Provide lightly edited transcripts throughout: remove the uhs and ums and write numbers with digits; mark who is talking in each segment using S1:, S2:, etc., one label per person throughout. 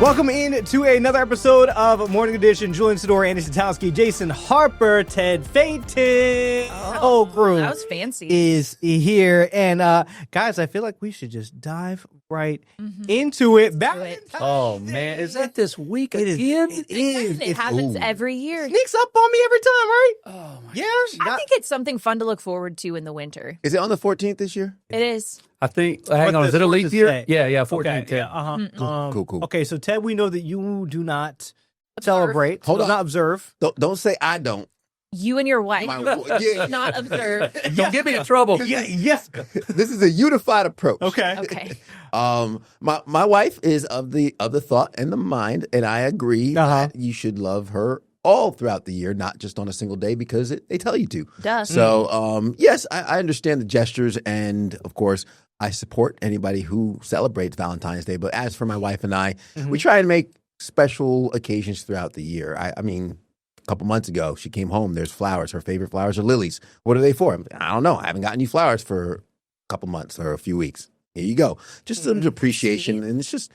S1: Welcome in to another episode of Morning Edition. Julian Sidor, Andy Satowski, Jason Harper, Ted Fayton. Whole crew
S2: that was fancy.
S1: Is here. And guys, I feel like we should just dive right into it.
S3: Oh, man. Is that this week again?
S1: It is.
S2: It happens every year.
S1: Sneaks up on me every time, right?
S3: Oh, my
S2: I think it's something fun to look forward to in the winter.
S4: Is it on the 14th this year?
S2: It is.
S3: I think, hang on, is it a leap year? Yeah, 14.
S1: Okay, yeah,
S4: Cool.
S1: Okay, so Ted, we know that you do not celebrate.
S4: Hold on.
S1: Not observe.
S4: Don't say I don't.
S2: You and your wife
S4: Yeah.
S2: not observe.
S3: Don't get me in trouble.
S1: Yes.
S4: This is a unified approach.
S2: Okay.
S4: My wife is of the thought and the mind, and I agree that you should love her all throughout the year, not just on a single day, because they tell you to.
S2: Duh.
S4: So, yes, I understand the gestures, and of course, I support anybody who celebrates Valentine's Day. But as for my wife and I, we try and make special occasions throughout the year. I mean, a couple months ago, she came home. There's flowers. Her favorite flowers are lilies. What are they for? I don't know. I haven't gotten you flowers for a couple months or a few weeks. Here you go. Just some appreciation, and it's just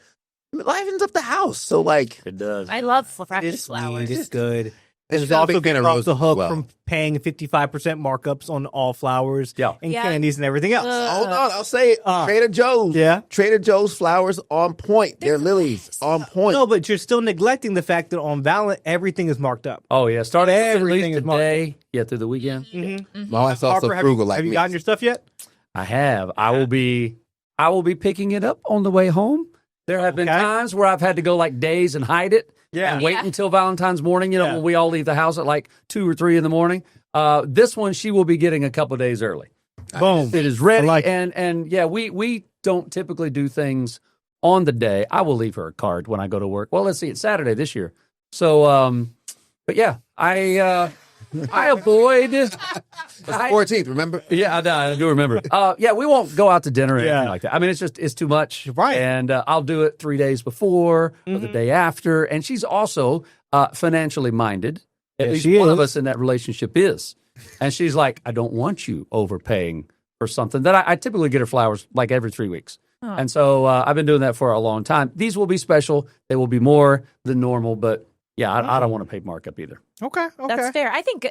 S4: it livens up the house. So, like,
S3: It does.
S2: I love fresh flowers.
S1: It's good.
S4: It's
S1: There's
S4: not a
S1: also
S4: big fan of
S1: off
S4: roses
S1: the hook
S4: as well.
S1: from paying 55% markups on all flowers and
S2: Yeah.
S1: candies and everything else.
S4: Hold on, I'll say it. Trader Joe's.
S1: Yeah.
S4: Trader Joe's flowers on point. They're lilies on point.
S1: No, but you're still neglecting the fact that on Valentine, everything is marked up.
S3: Oh, yeah. Start
S1: Everything
S3: everything
S1: is marked.
S3: today. Yeah, through the weekend.
S4: My wife's also
S1: Harper,
S4: frugal like
S1: have you
S4: me.
S1: gotten your stuff yet?
S3: I have. I will be picking it up on the way home. There have been times where I've had to go like days and hide it.
S1: Yeah.
S3: And wait until Valentine's morning, when we all leave the house at like 2 or 3 in the morning. This one she will be getting a couple days early.
S1: Boom.
S3: It is ready.
S1: I like it.
S3: And yeah, we don't typically do things on the day. I will leave her a card when I go to work. Well, let's see, it's Saturday this year. So but yeah, I avoid
S4: It's the 14th, remember?
S3: Yeah, I do remember. Yeah, we won't go out to dinner or anything
S1: Yeah.
S3: like that. I mean, it's too much.
S1: Right.
S3: And I'll do it 3 days before or the day after. And she's also financially minded. At least
S1: she
S3: one
S1: is.
S3: of us in that relationship is. And she's like, I don't want you overpaying for something that I typically get her flowers like every 3 weeks. And so I've been doing that for a long time. These will be special. They will be more than normal, but yeah, I don't want to pay markup either.
S1: Okay.
S2: That's fair. I think,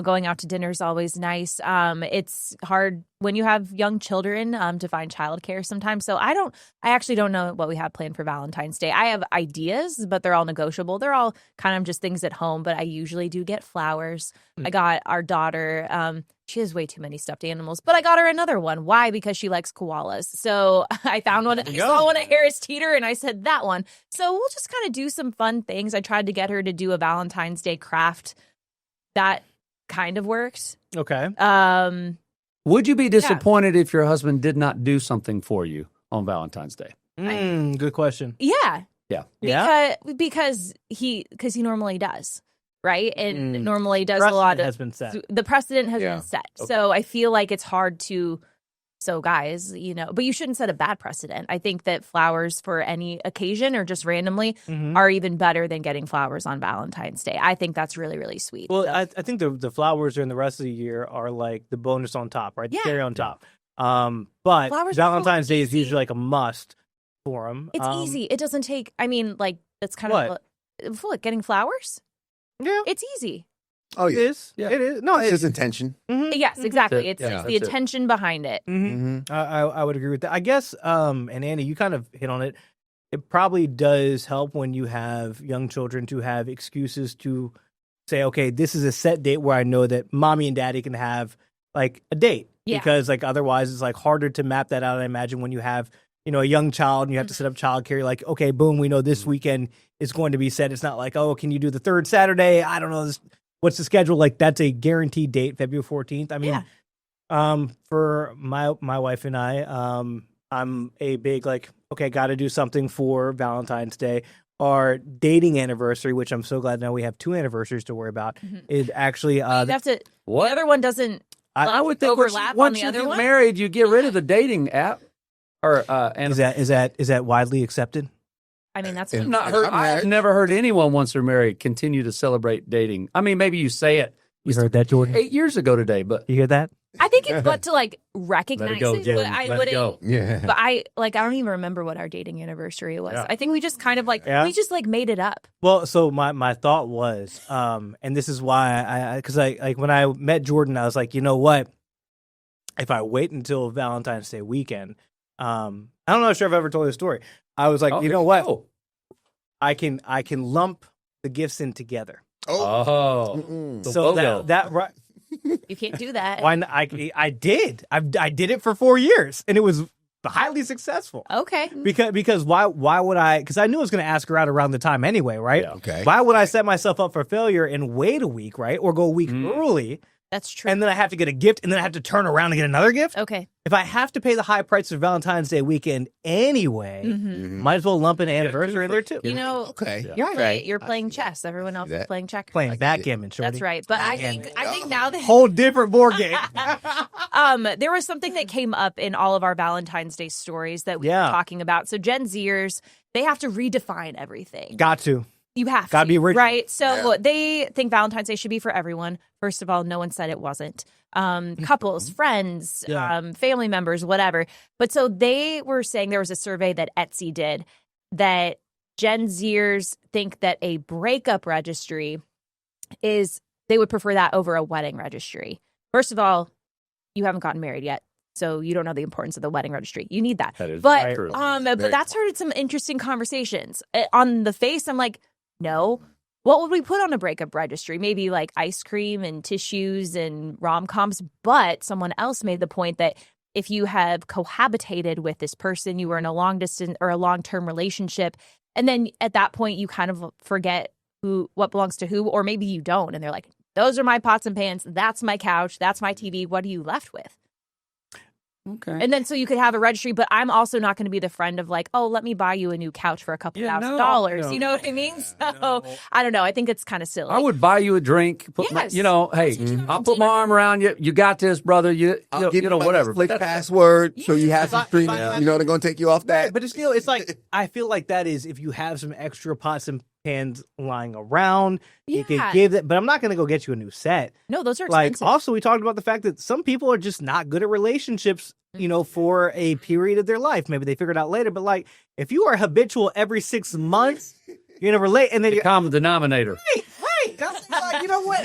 S2: going out to dinner is always nice. It's hard when you have young children to find childcare sometimes. So I actually don't know what we have planned for Valentine's Day. I have ideas, but they're all negotiable. They're all kind of just things at home, but I usually do get flowers. I got our daughter, she has way too many stuffed animals, but I got her another one. Why? Because she likes koalas. So I found one. I saw one at Harris Teeter, and I said that one. So we'll just kind of do some fun things. I tried to get her to do a Valentine's Day craft. That kind of works.
S1: Okay.
S3: Would you be disappointed if your husband did not do something for you on Valentine's Day?
S1: Good question.
S2: Yeah.
S3: Yeah.
S2: Because he normally does, right? And normally does a lot of
S1: has been set.
S2: the precedent has been set.
S3: Okay.
S2: So I feel like it's hard to. So guys, but you shouldn't set a bad precedent. I think that flowers for any occasion or just randomly are even better than getting flowers on Valentine's Day. I think that's really, really sweet.
S1: Well, I think the flowers during the rest of the year are like the bonus on top, right? The cherry on top. But
S2: Flowers are
S1: Valentine's Day is
S2: easy.
S1: usually like a must for them.
S2: It's easy. It doesn't take. I mean, like that's kind of what getting flowers.
S1: Yeah,
S2: It's easy.
S4: Oh,
S1: it
S4: yeah.
S1: is.
S3: Yeah.
S1: It is. No,
S4: It's
S1: it's
S4: just intention.
S2: Yes, exactly. It's
S3: Yeah,
S2: the
S3: that's it.
S2: attention behind it.
S1: I would agree with that. I guess, and Andy, you kind of hit on it. It probably does help when you have young children to have excuses to say, okay, this is a set date where I know that mommy and daddy can have like a date.
S2: Yeah.
S1: Because like otherwise it's like harder to map that out. I imagine when you have, a young child and you have to set up childcare, you're like, okay, boom, we know this weekend is going to be set. It's not like, oh, can you do the third Saturday? I don't know. What's the schedule? Like that's a guaranteed date, February 14th. I mean, for my wife and I, I'm a big like, okay, got to do something for Valentine's Day. Our dating anniversary, which I'm so glad now we have 2 anniversaries to worry about, is actually
S2: You have to.
S3: What?
S2: The other one doesn't.
S3: I would think
S2: overlap
S3: once
S2: on the
S3: you
S2: other
S3: get
S2: one?
S3: married, you get rid of the dating app. Or and
S1: is that widely accepted?
S2: I mean, that's
S4: Yeah.
S3: not heard. I've never heard anyone once they're married continue to celebrate dating. I mean, maybe you say it.
S1: You heard that, Jordan?
S3: 8 years ago today, but
S1: You hear that?
S2: I think it's what to like recognize
S3: Let it go, Jen.
S2: but I
S3: Let it
S2: wouldn't.
S3: go.
S4: Yeah.
S2: But I don't even remember what our dating anniversary was.
S3: Yeah.
S2: I think we just kind of like
S1: Yeah.
S2: we just like made it up.
S1: Well, so my thought was, and this is why because I like when I met Jordan, I was like, you know what? If I wait until Valentine's Day weekend, I don't know if I've ever told this story. I was like,
S3: Oh,
S1: you
S3: there
S1: know what?
S3: go.
S1: I can lump the gifts in together.
S3: Oh. The
S1: So
S3: BOGO.
S1: that right.
S2: You can't do that.
S1: Why not? I did. I did it for 4 years, and it was highly successful.
S2: Okay.
S1: Because why would I? Because I knew I was going to ask her out around the time anyway, right?
S3: Yeah.
S4: Okay.
S1: Why would I set myself up for failure and wait a week, right, or go a week early,
S2: That's true.
S1: and then I have to get a gift, and then I have to turn around and get another gift?
S2: Okay.
S1: If I have to pay the high price for Valentine's Day weekend anyway, might as well lump an anniversary in there too.
S2: You know,
S4: Okay.
S1: You're right.
S2: you're playing chess. Everyone else is
S4: that.
S2: playing checkers.
S1: Playing backgammon, shorty.
S2: That's right. But I think now that
S1: Whole different board game.
S2: there was something that came up in all of our Valentine's Day stories that we were
S1: Yeah.
S2: talking about. So Gen Zers, they have to redefine everything.
S1: Got to.
S2: You have
S1: Gotta
S2: to,
S1: be original.
S2: right? So they think Valentine's Day should be for everyone. First of all, no one said it wasn't. Couples, friends,
S1: Yeah.
S2: family members, whatever. But so they were saying there was a survey that Etsy did that Gen Zers think that a breakup registry they would prefer that over a wedding registry. First of all, you haven't gotten married yet. So you don't know the importance of the wedding registry. You need that.
S3: That is
S2: But
S3: true.
S2: but that's started some interesting conversations. On the face, I'm like, no. What would we put on a breakup registry? Maybe like ice cream and tissues and rom-coms. But someone else made the point that if you have cohabitated with this person, you were in a long distance or a long-term relationship, and then at that point you kind of forget what belongs to who, or maybe you don't. And they're like, those are my pots and pans. That's my couch. That's my TV. What are you left with?
S3: Okay.
S2: And then so you could have a registry, but I'm also not going to be the friend of like, oh, let me buy you a new couch for a couple $1,000.
S3: no.
S2: You know what I mean? So I don't know. I think it's kind of silly.
S3: I would buy you a drink.
S2: Yes.
S3: Hey, I'll put my arm around you. You got this, brother.
S4: I'll give you my
S3: whatever.
S4: Netflix password so you have some streaming. You know they're going to take you off that.
S1: But it's still, it's like, I feel like that is if you have some extra pots and pans lying around, you
S2: Yeah.
S1: could give that. But I'm not going to go get you a new set.
S2: No, those are
S1: Like,
S2: expensive.
S1: also, we talked about the fact that some people are just not good at relationships, for a period of their life. Maybe they figure it out later. But like, if you are habitual every 6 months, you're going to relate. And then
S3: The
S1: you're
S3: common denominator.
S1: right. That's like, you know what?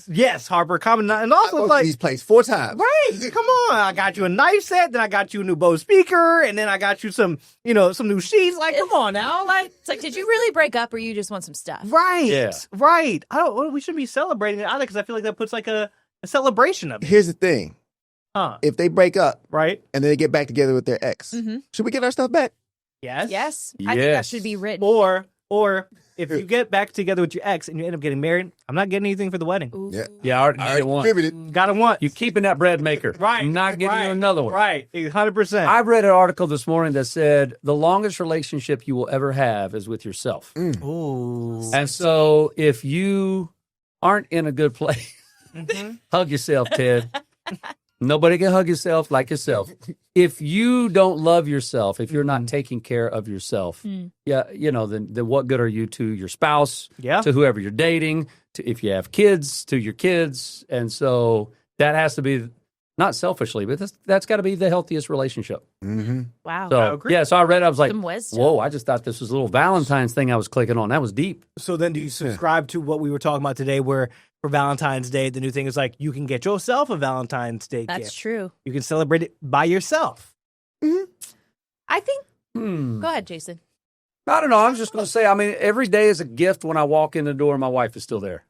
S1: Yes, Harper, common. And also, it's like,
S4: these plays 4 times.
S1: right. Come on. I got you a knife set. Then I got you a new Bose speaker. And then I got you some new sheets. Like, come on now. Like,
S2: It's like, did you really break up or you just want some stuff?
S1: right.
S3: Yeah.
S1: Right. We shouldn't be celebrating it either because I feel like that puts like a celebration of it.
S4: Here's the thing:
S1: Huh.
S4: if they break up
S1: Right.
S4: and then they get back together with their ex, should we get our stuff back?
S1: Yes.
S2: Yes. I think that
S3: Yes.
S2: should be written.
S1: Or if you get back together with your ex and you end up getting married, I'm not getting anything for the wedding.
S2: Ooh.
S4: Yeah.
S3: Yeah, I already did one.
S4: contributed.
S1: Gotta want.
S3: You keeping that bread maker.
S1: Right.
S3: I'm not giving
S1: right,
S3: you another one.
S1: Right. 100%.
S3: I read an article this morning that said the longest relationship you will ever have is with yourself.
S1: Ooh.
S3: And so if you aren't in a good place, hug yourself, Ted. Nobody can hug yourself like yourself. If you don't love yourself, if you're not taking care of yourself, then what good are you to your spouse,
S1: Yeah.
S3: to whoever you're dating, to if you have kids, to your kids. And so that has to be, not selfishly, but that's got to be the healthiest relationship.
S2: Wow.
S3: So,
S1: agree.
S3: yeah, so I read it, I was like,
S2: Some wisdom.
S3: whoa, I just thought this was a little Valentine's thing I was clicking on. That was deep.
S1: So then do you subscribe to what we were talking about today where for Valentine's Day, the new thing is like you can get yourself a Valentine's Day
S2: That's
S1: gift.
S2: true.
S1: You can celebrate it by yourself.
S2: I think. Go ahead, Jason.
S3: I don't know. I'm just going to say, I mean, every day is a gift when I walk in the door and my wife is still there.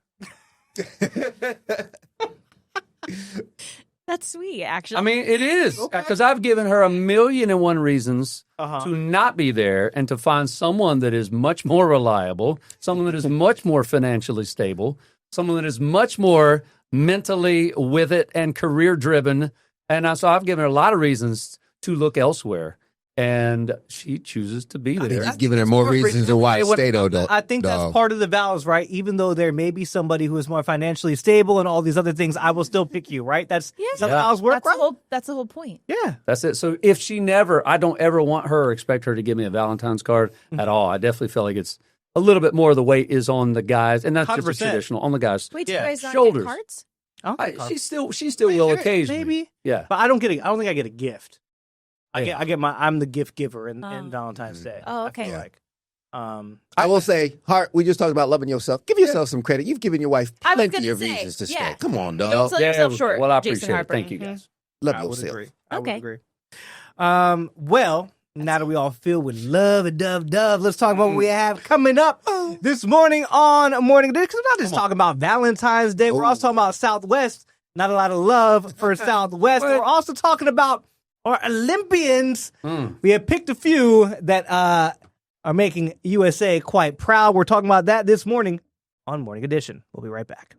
S2: That's sweet, actually.
S3: I mean, it is. Because I've given her 1,000,001 reasons to not be there and to find someone that is much more reliable, someone that is much more financially stable, someone that is much more mentally with it and career driven. And so I've given her a lot of reasons to look elsewhere. And she chooses to be
S4: I think
S3: there.
S4: he's giving her more reasons to why stay though.
S1: I think that's part of the vows, right? Even though there may be somebody who is more financially stable and all these other things, I will still pick you, right? That's how the vows work, right?
S2: That's the whole point.
S1: Yeah.
S3: That's it. So if I don't ever want her or expect her to give me a Valentine's card at all. I definitely feel like it's a little bit more of the weight is on the guys, and that's just
S1: 100%.
S3: traditional, on the guys'
S2: Wait, do you guys not
S3: shoulders.
S2: get cards?
S1: Okay,
S3: She still will occasionally.
S1: maybe.
S3: Yeah.
S1: But I don't think I get a gift. I'm the gift giver in Valentine's Day.
S2: Oh,
S1: I feel
S2: okay.
S1: like.
S4: I will say, Hart, we just talked about loving yourself. Give yourself some credit. You've given your wife
S2: I was
S4: plenty
S2: gonna
S4: of
S2: say,
S4: reasons to
S2: yeah.
S4: stay. Come on,
S2: Don't
S4: dog.
S2: sell yourself short.
S3: Well, I
S2: Jason
S3: appreciate it.
S2: Harper.
S3: Thank you, guys.
S4: Love
S1: I would
S4: yourself.
S1: agree. I would
S2: Okay.
S1: agree. Well, now that we all filled with love and dove, let's talk about what we have coming up this morning on Morning Edition. Because we're not just talking about Valentine's Day. We're also talking about Southwest. Not a lot of love for Southwest. We're also talking about our Olympians. We have picked a few that are making USA quite proud. We're talking about that this morning on Morning Edition. We'll be right back.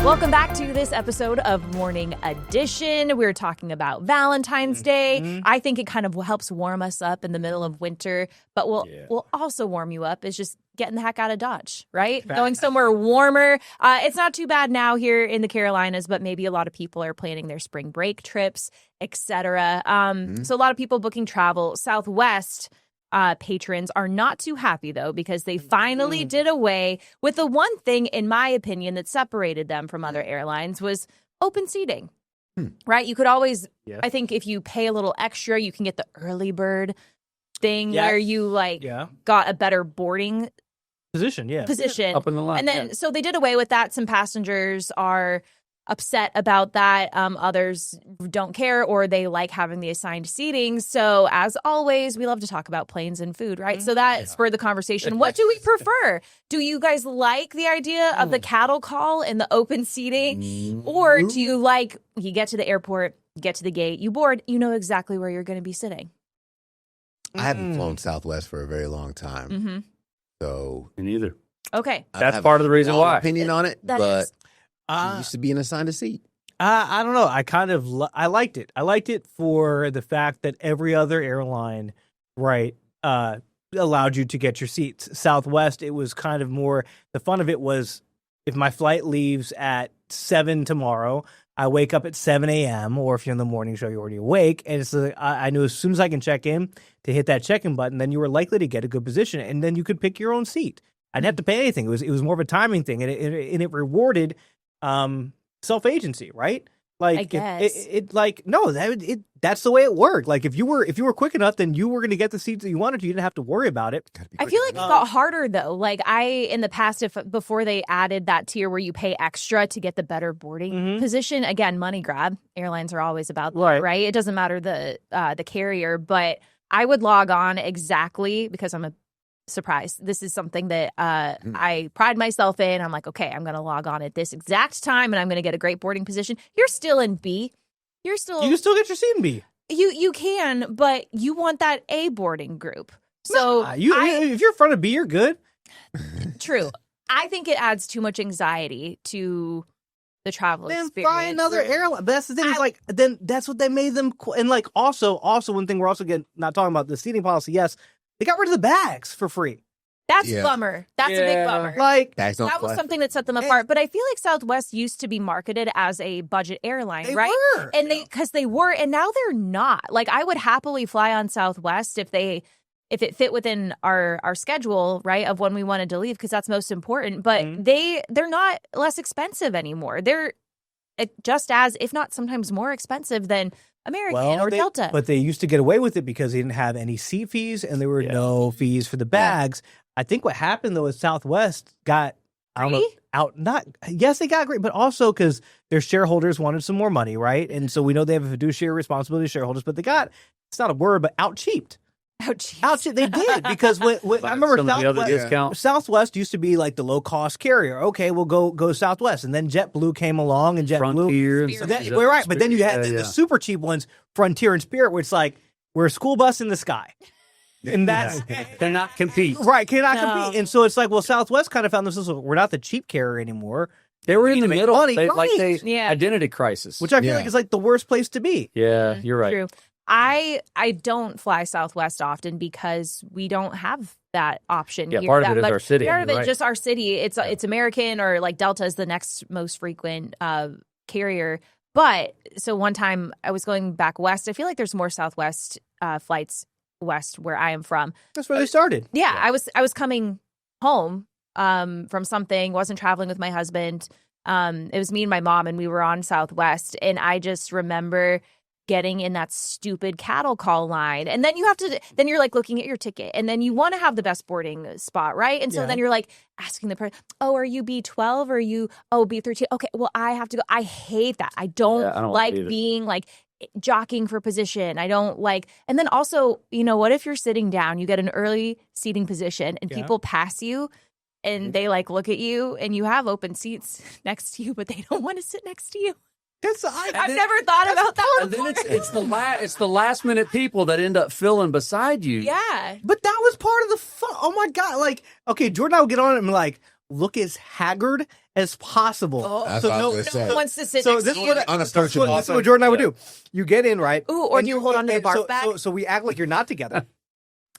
S2: Welcome back to this episode of Morning Edition. We're talking about Valentine's Day. I think it kind of helps warm us up in the middle of winter, but will also warm you up is just getting the heck out of Dodge, right? Going somewhere warmer. It's not too bad now here in the Carolinas, but maybe a lot of people are planning their spring break trips, etc. So a lot of people booking travel. Southwest patrons are not too happy, though, because they finally did away with the one thing, in my opinion, that separated them from other airlines was open seating. Right? You could always, I think if you pay a little extra, you can get the early bird thing where you got a better boarding
S1: Position.
S3: Up in the line.
S2: And then, so they did away with that. Some passengers are upset about that. Others don't care, or they like having the assigned seating. So as always, we love to talk about planes and food, right? So that spurred the conversation. What do we prefer? Do you guys like the idea of the cattle call and the open seating? Or do you like, you get to the airport, you get to the gate, you board, you know exactly where you're going to be sitting?
S4: I haven't flown Southwest for a very long time. So
S3: Me neither.
S2: Okay.
S3: That's part of the reason why.
S4: Opinion on it,
S2: That
S4: but
S2: is-
S4: it used to be an assigned a seat.
S1: I don't know. I kind of I liked it. I liked it for the fact that every other airline, right, allowed you to get your seats. Southwest, it was kind of more. The fun of it was if my flight leaves at 7 tomorrow, I wake up at 7 a.m. Or if you're in the morning show, you're already awake, and it's I knew as soon as I can check in to hit that check-in button, then you were likely to get a good position, and then you could pick your own seat. I didn't have to pay anything. It was more of a timing thing, and it rewarded self-agency, right? Like
S2: I guess.
S1: That's the way it worked. Like if you were quick enough, then you were going to get the seats that you wanted to. You didn't have to worry about it.
S2: I feel like it got harder though. Like in the past, before they added that tier where you pay extra to get the better boarding position, again, money grab. Airlines are always about that, right? It doesn't matter the carrier, but I would log on exactly because I'm a surprise. This is something that I pride myself in. I'm like, okay, I'm going to log on at this exact time and I'm going to get a great boarding position. You're still in B. You can still
S1: get your seat in B.
S2: You can, but you want that A boarding group. So
S1: if you're in front of B, you're good.
S2: True. I think it adds too much anxiety to the travel
S1: Then
S2: experience.
S1: fly another airline. But that's the thing. Then that's what they made them. And like also one thing we're also not talking about the seating policy. Yes. They got rid of the bags for free.
S2: That's a bummer. That's a big bummer.
S1: Like
S2: that was something that set them apart. But I feel like Southwest used to be marketed as a budget airline,
S1: they
S2: right?
S1: were.
S2: And they were, and now they're not. Like I would happily fly on Southwest if it fit within our schedule, right, of when we wanted to leave, because that's most important. But they're not less expensive anymore. They're just as, if not sometimes more expensive than American or Delta.
S1: But they used to get away with it because they didn't have any seat fees and there were no fees for the bags. I think what happened though is Southwest got they got great, but also because their shareholders wanted some more money, right? And so we know they have a fiduciary responsibility to shareholders, but they got, it's not a word, but out cheaped. Out-cheaped. They did because when I remember Southwest used to be like the low cost carrier. Okay, we'll go Southwest, and then JetBlue came along and
S3: Frontier.
S1: We're right, but then you had the super cheap ones, Frontier and Spirit, where it's like we're a school bus in the sky, and that's
S3: cannot compete.
S1: Right, cannot compete, and so it's like Southwest kind of found themselves. We're not the cheap carrier anymore.
S3: They were in the middle.
S1: Money,
S3: identity crisis,
S1: which I feel like is like the worst place to be.
S3: Yeah, you're right.
S2: True. I don't fly Southwest often because we don't have that option.
S3: Yeah,
S2: here.
S3: part of it is our city.
S2: Part of it just our city. It's American, or like Delta is the next most frequent carrier. But so one time I was going back west. I feel like there's more Southwest flights west where I am from.
S1: That's where they started.
S2: Yeah, I was coming home from something, wasn't traveling with my husband. It was me and my mom, and we were on Southwest. And I just remember getting in that stupid cattle call line. And then then you're like looking at your ticket, and then you want to have the best boarding spot, right? And so then you're like asking the person, oh, are you B12 or are you, B13? Okay, well, I have to go. I hate that. I don't like being like jockeying for position. I don't like, and then also, what if you're sitting down, you get an early seating position and people pass you and they like look at you and you have open seats next to you, but they don't want to sit next to you. I've never thought about that.
S3: And then it's the last minute people that end up filling beside you.
S2: Yeah.
S1: But that was part of the fun. Oh my God. Like, okay, Jordan and I would get on it and be like, look as haggard as possible.
S4: That's
S1: so
S4: what I was
S1: no
S4: gonna say.
S2: one wants to sit
S1: So
S2: next
S1: this
S2: to
S1: is
S2: you.
S1: this is what Jordan and I would do. You get in, right?
S2: Ooh, or
S1: and
S2: do you hold on to the barf bag?
S1: So we act like you're not together.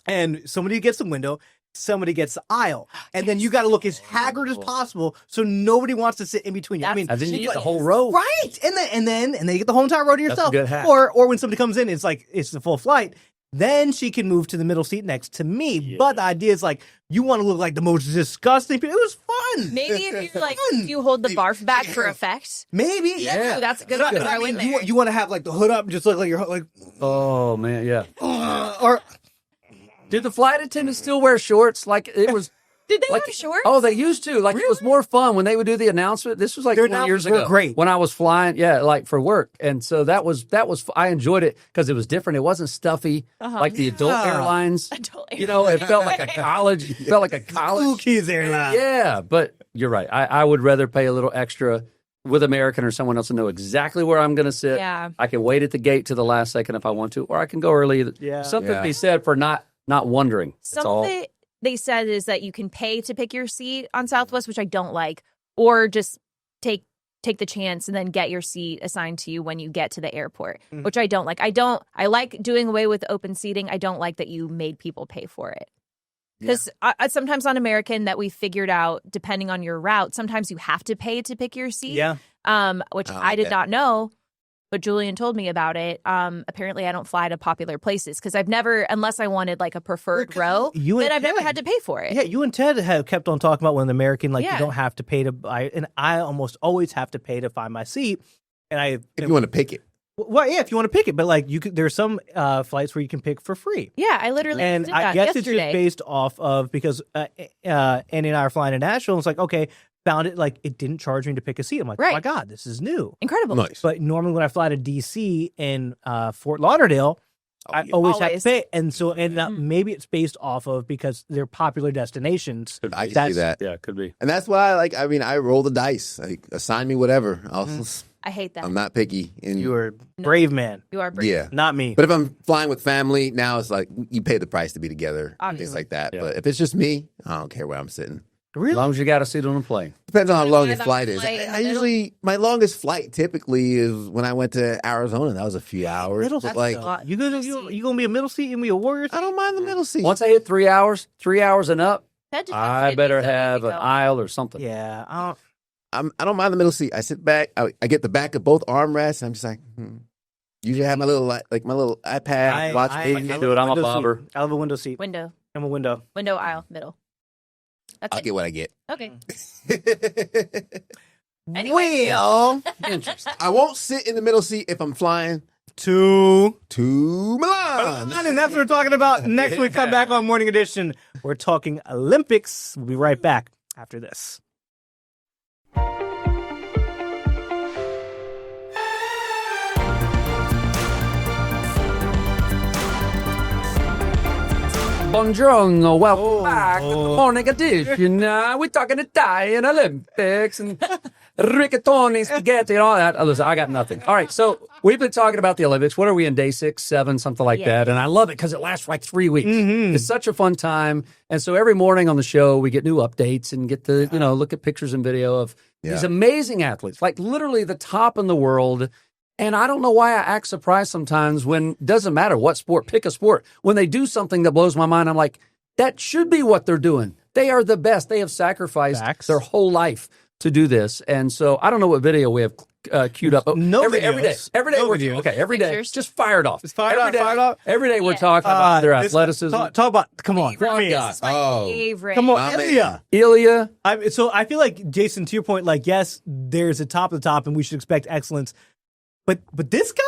S1: And somebody gets the window, somebody gets the aisle. And then you got to look as haggard as possible so nobody wants to sit in between you. I mean,
S3: And then you get the whole row.
S1: right. And then you get the whole entire row to yourself.
S3: That's a good hack.
S1: Or when somebody comes in, it's like it's the full flight. Then she can move to the middle seat next to me. Yeah. But the idea is like you want to look like the most disgusting people. It was fun.
S2: Maybe if you like you hold the barf bag for effect.
S1: Maybe.
S2: Yeah. Ooh, that's a good one to throw in there.
S1: You want to have like the hood up and just look like you're like
S3: Oh man, yeah.
S1: Or
S3: did the flight attendants still wear shorts? Like it was.
S2: Did they
S3: like,
S2: have shorts?
S3: Oh, they used to. Like, it was more fun when they would do the announcement. This was like 20 years ago.
S1: Great.
S3: When I was flying, like for work. And so that was I enjoyed it because it was different. It wasn't stuffy like the adult airlines. It felt like a college. It felt like a college.
S1: Cool kids airline.
S3: Yeah, but you're right. I would rather pay a little extra with American or someone else to know exactly where I'm going to sit.
S2: Yeah.
S3: I can wait at the gate to the last second if I want to, or I can go early.
S1: Yeah.
S3: Something to be said for not wondering. That's all.
S2: They said is that you can pay to pick your seat on Southwest, which I don't like, or just take the chance and then get your seat assigned to you when you get to the airport, which I don't like. I like doing away with open seating. I don't like that you made people pay for it. Because sometimes on American that we figured out, depending on your route, sometimes you have to pay to pick your seat.
S1: Yeah.
S2: Which I did not know. But Julian told me about it. Apparently, I don't fly to popular places because I've never, unless I wanted like a preferred row, then I've never had to pay for it.
S1: Yeah, you and Ted have kept on talking about when the American, like you don't have to pay to buy, and I almost always have to pay to find my seat. And
S4: if you want to pick it.
S1: Well, yeah, if you want to pick it, but like there's some flights where you can pick for free.
S2: Yeah, I literally
S1: and
S2: did
S1: I
S2: that
S1: guess
S2: yesterday.
S1: It's just based off of because Andy and I are flying to Nashville. And it's like okay. Found it like it didn't charge me to pick a seat. I'm like, oh my God, this is new.
S2: Incredible.
S4: Nice.
S1: But normally when I fly to DC and Fort Lauderdale, I always have to pay. And so maybe it's based off of because they're popular destinations.
S4: I can see that.
S3: Yeah, it could be.
S4: And that's why I roll the dice. Like assign me whatever.
S2: I hate that.
S4: I'm not picky. And
S1: You are a brave man.
S2: You are brave.
S4: yeah.
S1: Not me.
S4: But if I'm flying with family, now it's like you pay the price to be together.
S2: Obviously.
S4: Things like that.
S3: Yeah.
S4: But if it's just me, I don't care where I'm sitting.
S1: Really?
S3: As long as you got a seat on the plane.
S4: Depends on how long your
S2: that
S4: flight is.
S2: flight in the
S4: I usually, my longest flight typically is when I went to Arizona. That was a few hours.
S1: Middle
S4: But
S1: seat,
S4: like,
S1: though. You gonna be a middle seat and be a warrior seat?
S4: I don't mind the middle seat.
S3: Once I hit 3 hours and up,
S2: That depends
S3: I
S2: on
S3: better
S2: the seat
S3: have
S2: you
S3: an
S2: go.
S3: aisle or something.
S1: Yeah.
S4: I don't mind the middle seat. I sit back. I get the back of both armrests. And I'm just like, Usually I have my little iPad, watch movies.
S3: do it. I'm a
S1: window
S3: bobber.
S1: seat. I love a window seat.
S2: Window,
S1: I'm a window.
S2: aisle, middle. That's
S4: I'll
S2: it.
S4: get what I get.
S2: Okay. Anyway.
S1: Well,
S3: Interesting.
S4: I won't sit in the middle seat if I'm flying
S1: to
S4: Milan.
S1: and that's what we're talking about next week. Come back on Morning Edition. We're talking Olympics. We'll be right back after this.
S3: Buongiorno, welcome back to the morning edition. We're talking Italian Olympics and rigatoni, spaghetti, and all that. Oh, listen, I got nothing. All right, so we've been talking about the Olympics. What are we in, day 6, 7, something like that? And I love it because it lasts for like 3 weeks. It's such a fun time. And so every morning on the show, we get new updates and get to, look at pictures and video of these amazing athletes, like literally the top in the world. And I don't know why I act surprised sometimes when it doesn't matter what sport, pick a sport. When they do something that blows my mind, I'm like, that should be what they're doing. They are the best. They have sacrificed their whole life to do this. And so I don't know what video we have queued up.
S1: No
S3: every day.
S1: videos.
S3: Every day
S1: No
S3: we're
S1: videos.
S3: okay. Every day,
S2: Pictures.
S3: just fire it off.
S1: Just fire it
S3: Every
S1: off,
S3: day-
S1: fire it off.
S3: Every day we're
S2: Yeah.
S3: talking about their
S1: This-
S3: athleticism.
S1: Talk about, come on.
S3: Come on,
S1: Give me
S3: God.
S1: this.
S2: My
S4: Oh.
S2: favorite.
S1: Come on,
S4: My man.
S1: Ilya.
S3: Ilya,
S1: So I feel like, Jason, to your point, like, yes, there's a top of the top and we should expect excellence. But this guy?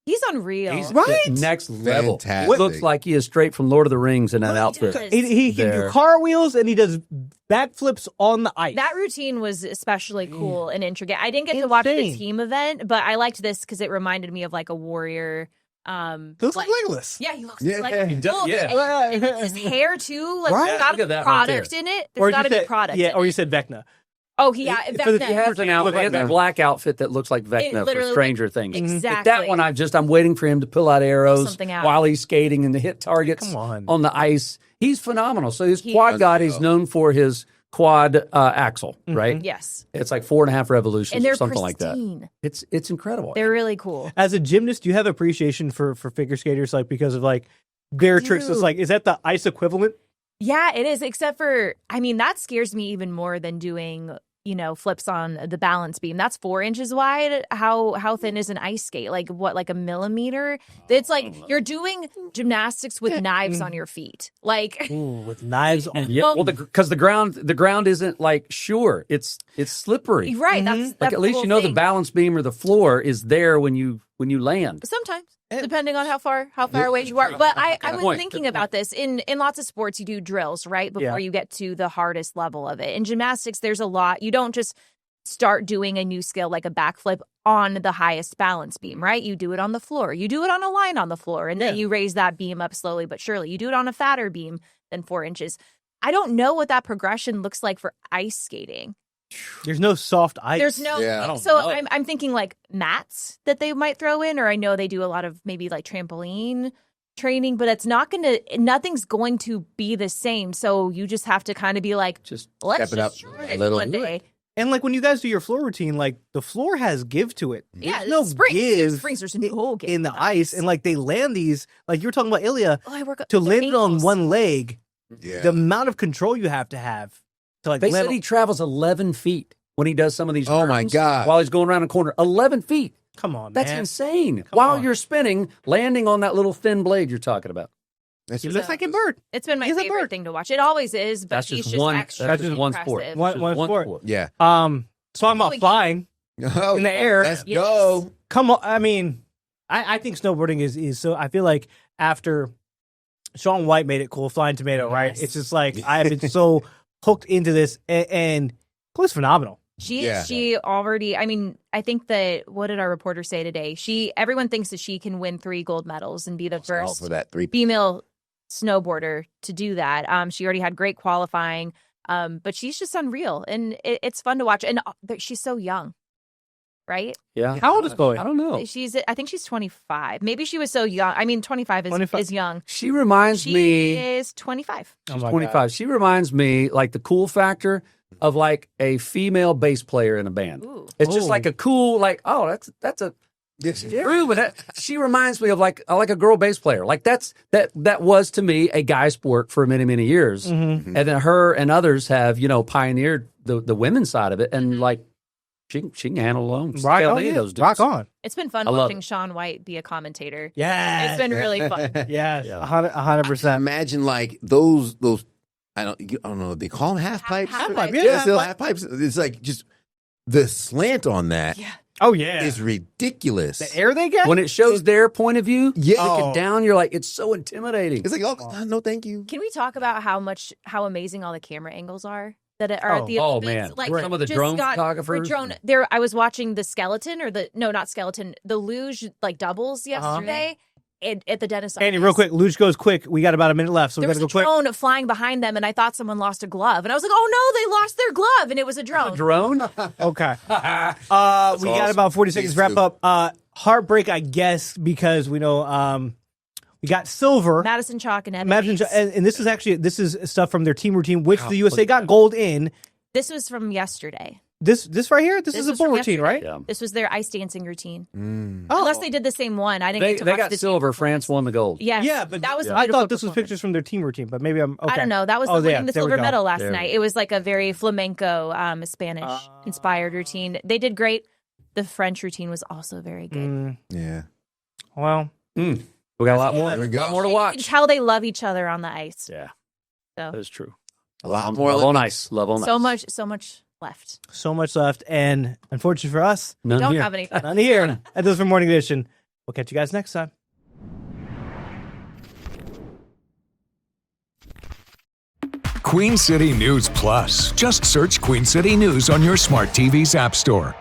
S2: He's unreal.
S3: he's
S1: Right?
S3: the next level.
S4: Fantastic.
S3: It looks like he is straight from Lord of the Rings in that outfit.
S2: does.
S1: He can do
S3: There.
S1: cartwheels and he does backflips on the ice.
S2: That routine was especially cool and intricate. I didn't get to watch the
S1: Insane.
S2: team event, but I liked this because it reminded me of like a warrior.
S1: looks like Legolas.
S2: Yeah, he looks
S4: Yeah.
S2: like
S4: He
S3: does,
S2: well,
S3: yeah.
S2: and his hair too. Like
S1: Right?
S2: there's got
S3: Look at
S2: to be
S3: that right
S2: product in it.
S1: Or
S2: There's
S1: you
S2: got to be
S1: said-
S2: product.
S1: Yeah,
S2: in
S1: or
S2: it.
S1: you said Vecna.
S2: Oh, yeah.
S1: for
S2: Back
S1: the-
S2: then.
S3: He has an outfit,
S1: like
S3: he has a
S1: Vecna.
S3: black outfit that looks like Vecna for
S2: literally-
S3: Stranger Things.
S2: Exactly.
S3: Like that one, I'm waiting for him to pull out arrows
S2: Something out.
S3: while he's skating and to hit targets
S1: Come on.
S3: the ice. He's phenomenal. So his
S2: He
S3: quad
S2: is.
S3: god, he's known for his quad axle, right?
S2: Yes.
S3: It's like 4.5 revolutions
S2: And
S3: or
S2: they're
S3: something like that.
S2: pristine.
S3: It's incredible.
S2: They're really cool.
S1: As a gymnast, do you have appreciation for figure skaters, like, because of like their tricks? It's like, is that the ice equivalent?
S2: Yeah, it is. Except for, I mean, that scares me even more than doing, flips on the balance beam. That's 4 inches wide. How thin is an ice skate? Like what? Like a millimeter? It's like you're doing gymnastics with knives on your feet. Like
S1: Ooh, with knives on.
S3: Yeah, well, because the ground isn't like sure. It's slippery.
S2: right. That's
S3: Like
S2: that's
S3: at least
S2: the
S3: you know
S2: whole
S3: the
S2: thing.
S3: balance beam or the floor is there when you land.
S2: Sometimes, depending on how far away you are. But I was
S3: point.
S2: thinking about this. In lots of sports, you do drills, right? Before
S1: Yeah.
S2: you get to the hardest level of it. In gymnastics, there's a lot. You don't just start doing a new skill like a backflip on the highest balance beam, right? You do it on the floor. You do it on a line on the floor, and then you raise that beam up slowly but surely. You do it on a fatter beam than 4 inches. I don't know what that progression looks like for ice skating.
S1: There's no soft ice.
S2: There's no,
S4: Yeah. I
S3: don't
S2: so
S3: know.
S2: I'm thinking like mats that they might throw in, or I know they do a lot of maybe like trampoline training, but nothing's going to be the same. So you just have to kind of be like,
S3: Just
S2: let's
S4: step it up
S2: just try
S4: a
S2: it
S4: little.
S2: one day.
S1: And like when you guys do your floor routine, like the floor has give to it.
S2: Yeah,
S1: There's no
S2: springs.
S1: give
S2: Springs. There's no give
S1: in the ice, and like they land these. Like you were talking about Ilya,
S2: Oh, I work
S1: to
S2: their
S1: land it on
S2: ankles.
S1: one leg.
S4: Yeah.
S1: The amount of control you have to like
S3: they
S1: land
S3: said he travels 11 feet when he does some of these.
S4: Oh, my
S3: turns
S4: God.
S3: While he's going around a corner, 11 feet.
S1: Come on,
S3: That's
S1: man.
S3: insane. While
S1: on.
S3: you're spinning, landing on that little thin blade you're talking about.
S4: That's
S1: He
S4: just,
S1: looks like a bird.
S2: It's been my
S1: He's a
S2: favorite
S1: bird.
S2: thing to watch. It always is, but
S3: That's
S2: he's
S3: just
S2: just
S3: one.
S2: extra
S3: That's just one sport.
S2: impressive.
S1: One sport.
S4: yeah.
S1: Talking about flying
S4: Oh,
S1: in the air.
S4: Let's
S2: Yes.
S4: go.
S1: Come on. I mean, I think snowboarding is so. I feel like after Shaun White made it cool, Flying Tomato, right?
S2: Yes.
S1: It's just like I have been so hooked into this, and Chloe's phenomenal.
S2: She already, I mean, I think that, what did our reporter say today? Everyone thinks that she can win 3 gold medals and be the
S4: Oh,
S2: first
S4: for that 3.
S2: female snowboarder to do that. She already had great qualifying, but she's just unreal, and it's fun to watch. And she's so young, right?
S3: Yeah.
S1: How old is Chloe?
S3: I don't know.
S2: I think she's 25. Maybe she was so young. I mean, 25 is young.
S3: She reminds
S2: She
S3: me.
S2: is 25.
S1: Oh my
S3: 25.
S1: God.
S3: She reminds me like the cool factor of like a female bass player in a band.
S2: Ooh.
S3: It's just
S1: Oh.
S3: like a cool, like, oh, that's a
S4: Yes.
S3: true, but she reminds me of like a girl bass player. Like that was to me a guy sport for many, many years.
S1: Mm-hmm.
S3: And then her and others have, pioneered the women's side of it, and like she can handle alone.
S1: Rock,
S3: Tell
S1: oh,
S3: any of
S1: yeah.
S3: those dudes.
S1: Rock on.
S2: It's been fun
S3: I love
S2: watching
S3: it.
S2: Shaun White be a commentator.
S1: Yeah.
S2: It's been really fun.
S1: Yes.
S3: Yeah.
S1: 100%.
S4: Imagine like those. I don't know. They call them half pipes.
S2: Half
S1: pipe,
S2: pipe.
S1: yeah.
S4: Yeah, still half pipes. It's like just the slant on that is
S2: Yeah.
S1: Oh, yeah.
S4: ridiculous.
S1: The air they get?
S3: When it shows their point of view,
S4: Yeah.
S3: look
S1: Oh.
S3: it down, you're like, it's so intimidating.
S4: It's like, oh no, thank you.
S2: Can we talk about how amazing all the camera angles are that are at the
S3: Oh,
S2: events?
S3: man.
S2: Like
S3: Some of the
S2: just
S3: drone
S2: got-
S3: photographers.
S2: for drone there. I was watching the skeleton not skeleton, the luge like doubles yesterday at the dentist office.
S1: Andy, real quick. Luge goes quick. We got about a minute left, so we
S2: There
S1: got
S2: was
S1: to
S2: a
S1: go quick.
S2: drone flying behind them, and I thought someone lost a glove, and I was like, "Oh no, they lost their glove!" And it was a drone.
S3: Drone?
S1: Okay. We got about 40 seconds to wrap up. Heartbreak, I guess, because we know we got silver.
S2: Madison Chalk and
S1: Madison,
S2: Enemies.
S1: and this is stuff from their team routine, which the USA
S3: look at
S1: got
S3: that.
S1: gold in.
S2: This was from yesterday.
S1: This right here, this is a
S2: was
S1: full
S2: from
S1: routine,
S2: yesterday.
S1: right?
S3: Yeah.
S2: This was their ice dancing routine.
S1: Oh.
S2: Unless they did the same one. I didn't
S3: They
S2: get to watch
S3: got
S2: the
S3: silver.
S2: team
S3: France won the gold.
S2: Yes.
S1: Yeah, but
S2: that was. a
S1: I
S2: beautiful
S1: thought this was
S2: performance.
S1: pictures from their team routine, but maybe I'm okay.
S2: I don't know. That was
S1: Oh,
S2: the
S1: yeah,
S2: winning the
S1: there we
S2: silver
S1: go.
S2: medal last
S3: There we
S2: night. It was like a very flamenco, Spanish inspired routine. They did great. the French routine was also very good.
S4: Yeah.
S1: Well,
S3: We got a lot more.
S4: There we go.
S3: More to
S2: You
S3: watch.
S2: can tell they love each other on the ice.
S3: Yeah,
S2: So
S3: that is true.
S4: A lot more.
S3: Love on ice. Love on ice.
S2: so much left.
S1: so much left, and unfortunately for us,
S3: None
S2: Don't
S3: here.
S2: have anything.
S1: none here. That does for Morning Edition. We'll catch you guys next time.
S5: Queen City News Plus. Just search Queen City News on your smart TV's app store.